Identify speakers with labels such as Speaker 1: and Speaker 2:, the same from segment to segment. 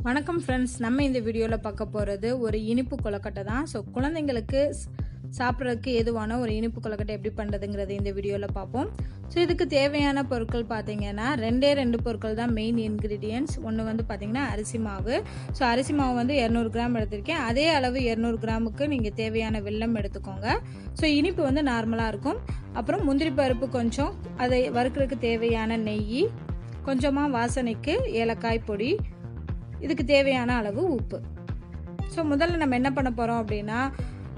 Speaker 1: வணக்கம் ஃப்ரெண்ட்ஸ், நம்ம இந்த வீடியோவில் பார்க்க போகிறது ஒரு இனிப்பு கொழுக்கட்டை தான். ஸோ குழந்தைங்களுக்கு சாப்பிட்றதுக்கு ஏதுவான ஒரு இனிப்பு கொழுக்கட்டை எப்படி பண்ணுறதுங்கிறது இந்த வீடியோவில் பார்ப்போம். ஸோ இதுக்கு தேவையான பொருட்கள் பார்த்தீங்கன்னா ரெண்டு பொருட்கள் தான் மெயின் இன்க்ரீடியன்ட்ஸ். ஒன்று வந்து பார்த்திங்கன்னா அரிசி மாவு. ஸோ அரிசி மாவு வந்து 200 கிராம் எடுத்திருக்கேன். அதே அளவு 200 கிராமுக்கு நீங்கள் தேவையான வெல்லம் எடுத்துக்கோங்க. ஸோ இனிப்பு வந்து நார்மலாக இருக்கும். அப்புறம் முந்திரி பருப்பு கொஞ்சம், அதை வறுக்கிறதுக்கு தேவையான நெய், கொஞ்சமாக வாசனைக்கு ஏலக்காய் பொடி, இதுக்கு தேவையான அளவு உப்பு. ஸோ முதல்ல நம்ம என்ன பண்ண போகிறோம் அப்படின்னா,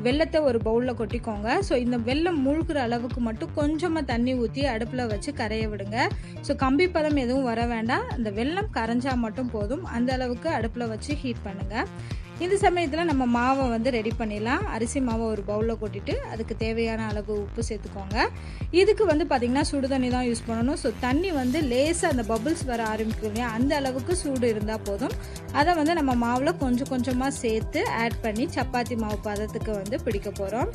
Speaker 1: வெல்லத்தை ஒரு பவுலில் கொட்டிக்கோங்க. ஸோ இந்த வெல்லம் மூழ்கிற அளவுக்கு மட்டும் கொஞ்சமாக தண்ணி ஊற்றி அடுப்பில் வச்சு கரைய விடுங்க. ஸோ கம்பி பதம் எதுவும் வர வேண்டாம், இந்த வெல்லம் கரைஞ்சா மட்டும் போதும். அந்த அளவுக்கு அடுப்பில் வச்சு ஹீட் பண்ணுங்கள். இந்த சமயத்தில் நம்ம மாவை வந்து ரெடி பண்ணிடலாம். அரிசி மாவை ஒரு பவுலில் கொட்டிட்டு அதுக்கு தேவையான அளவு உப்பு சேர்த்துக்கோங்க. இதுக்கு வந்து பார்த்திங்கன்னா சுடு தண்ணி தான் யூஸ் பண்ணணும். ஸோ தண்ணி வந்து லேசாக அந்த பபுள்ஸ் வர ஆரம்பிக்கும் இல்லையா, அந்த அளவுக்கு சூடு இருந்தால் போதும். அதை வந்து நம்ம மாவில் கொஞ்சம் கொஞ்சமாக சேர்த்து ஆட் பண்ணி சப்பாத்தி மாவு பதத்துக்கு வந்து பிடிக்க போகிறோம்.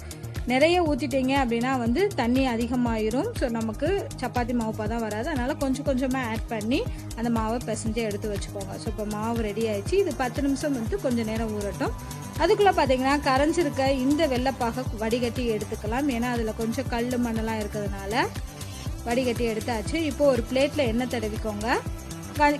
Speaker 1: நிறைய ஊற்றிட்டீங்க அப்படின்னா வந்து தண்ணி அதிகமாகிடும். ஸோ நமக்கு சப்பாத்தி மாவு பதம் வராது. அதனால் கொஞ்சம் கொஞ்சமாக ஆட் பண்ணி அந்த மாவை பிசைஞ்சு எடுத்து வச்சுக்கோங்க. ஸோ இப்போ மாவு ரெடி ஆயிடுச்சு. இது 10 நிமிஷம் வந்து கொஞ்சம் நேரம் ஊறட்டும். அதுக்குள்ளே பார்த்தீங்கன்னா கரைஞ்சிருக்க இந்த வெள்ளைப்பாக வடிகட்டி எடுத்துக்கலாம். ஏன்னா அதில் கொஞ்சம் கல் மண்ணெல்லாம் இருக்கிறதுனால வடிகட்டி எடுத்தாச்சு. இப்போது ஒரு பிளேட்டில் எண்ணெய் தடவிக்கோங்க.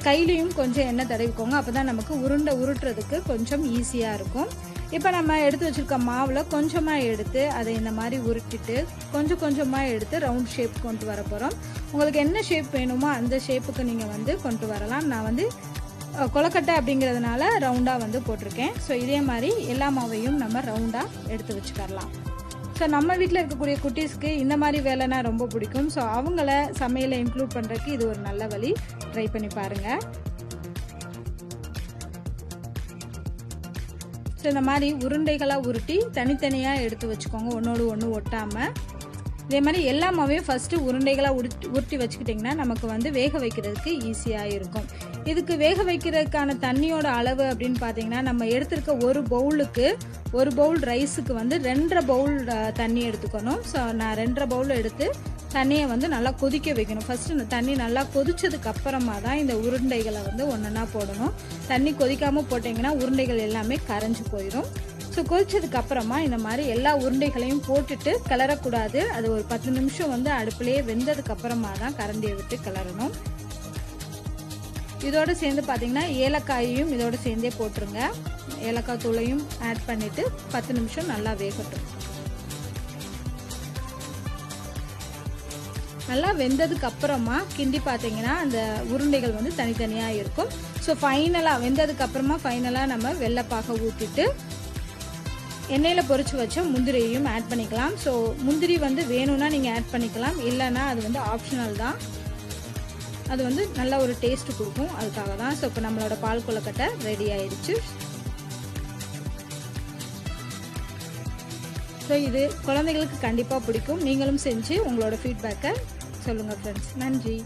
Speaker 1: கையிலையும் கொஞ்சம் எண்ணெய் தடவிக்கோங்க. அப்போ தான் நமக்கு உருட்டுறதுக்கு கொஞ்சம் ஈஸியாக இருக்கும். இப்போ நம்ம எடுத்து வச்சுருக்க மாவில் கொஞ்சமாக எடுத்து அதை இந்த மாதிரி உருட்டிட்டு கொஞ்சம் கொஞ்சமாக எடுத்து ரவுண்ட் ஷேப் கொண்டு வர போகிறோம். உங்களுக்கு என்ன ஷேப் வேணுமோ அந்த ஷேப்புக்கு நீங்கள் வந்து கொண்டு வரலாம். நான் வந்து கொழுக்கட்டை அப்படிங்கிறதுனால ரவுண்டாக வந்து போட்டிருக்கேன். ஸோ இதே மாதிரி எல்லா மாவையும் நம்ம ரவுண்டாக எடுத்து வச்சுக்கரலாம். ஸோ நம்ம வீட்டில் இருக்கக்கூடிய குட்டீஸ்க்கு இந்த மாதிரி வேலைனா ரொம்ப பிடிக்கும். ஸோ அவங்கள சமையலை இன்க்ளூட் பண்ணுறதுக்கு இது ஒரு நல்ல வழி. ட்ரை பண்ணி பாருங்கள். ஸோ இந்த மாதிரி உருண்டைகளாக உருட்டி தனித்தனியாக எடுத்து வச்சுக்கோங்க, ஒன்றோடு ஒன்று ஒட்டாமல். இதே மாதிரி எல்லா மாவையும் ஃபஸ்ட்டு உருண்டைகளாக உருட்டி வச்சுக்கிட்டிங்கன்னா நமக்கு வந்து வேக வைக்கிறதுக்கு ஈஸியாக இருக்கும். இதுக்கு வேக வைக்கிறதுக்கான தண்ணியோட அளவு அப்படின்னு பார்த்தீங்கன்னா, நம்ம எடுத்துருக்க ஒரு பவுல் ரைஸுக்கு வந்து 2.5 பவுல் தண்ணி எடுத்துக்கணும். ஸோ நான் 2.5 பவுல் எடுத்து தண்ணியை வந்து நல்லா கொதிக்க வைக்கணும். ஃபஸ்ட்டு இந்த தண்ணி நல்லா கொதிச்சதுக்கு அப்புறமா தான் இந்த உருண்டைகளை வந்து ஒன்றா போடணும். தண்ணி கொதிக்காமல் போட்டிங்கன்னா உருண்டைகள் எல்லாமே கரைஞ்சி போயிடும். ஸோ கொதிச்சதுக்கு அப்புறமா இந்த மாதிரி எல்லா உருண்டைகளையும் போட்டுட்டு கிளறக்கூடாது. அது ஒரு 10 நிமிஷம் வந்து அடுப்புலேயே வெந்ததுக்கு அப்புறமா தான் கரண்டியை விட்டு கிளறணும். இதோடு சேர்ந்து பார்த்தீங்கன்னா ஏலக்காயையும் இதோடு சேர்ந்தே போட்டுருங்க. ஏலக்காய் தூளையும் ஆட் பண்ணிவிட்டு 10 நிமிஷம் நல்லா வேகட்டும். நல்லா வெந்ததுக்கு அப்புறமா கிண்டி பார்த்தீங்கன்னா அந்த உருண்டைகள் வந்து தனித்தனியாக இருக்கும். ஸோ ஃபைனலாக வெந்ததுக்கு அப்புறமா நம்ம வெள்ளைப்பாக ஊற்றிட்டு எண்ணெயில் பொரிச்சு வச்ச முந்திரியையும் ஆட் பண்ணிக்கலாம். ஸோ முந்திரி வந்து வேணும்னா நீங்கள் ஆட் பண்ணிக்கலாம், இல்லைன்னா அது வந்து ஆப்ஷனல் தான். அது வந்து நல்ல ஒரு டேஸ்ட் கொடுக்கும், அதுக்காக தான். ஸோ இப்போ நம்மளோட பால் கொழுக்கட்டை ரெடி ஆயிடுச்சு. ஸோ இது குழந்தைகளுக்கு கண்டிப்பாக பிடிக்கும். நீங்களும் செஞ்சு உங்களோட ஃபீட்பேக்கை சொல்லுங்கள் ஃப்ரெண்ட்ஸ். நன்றி.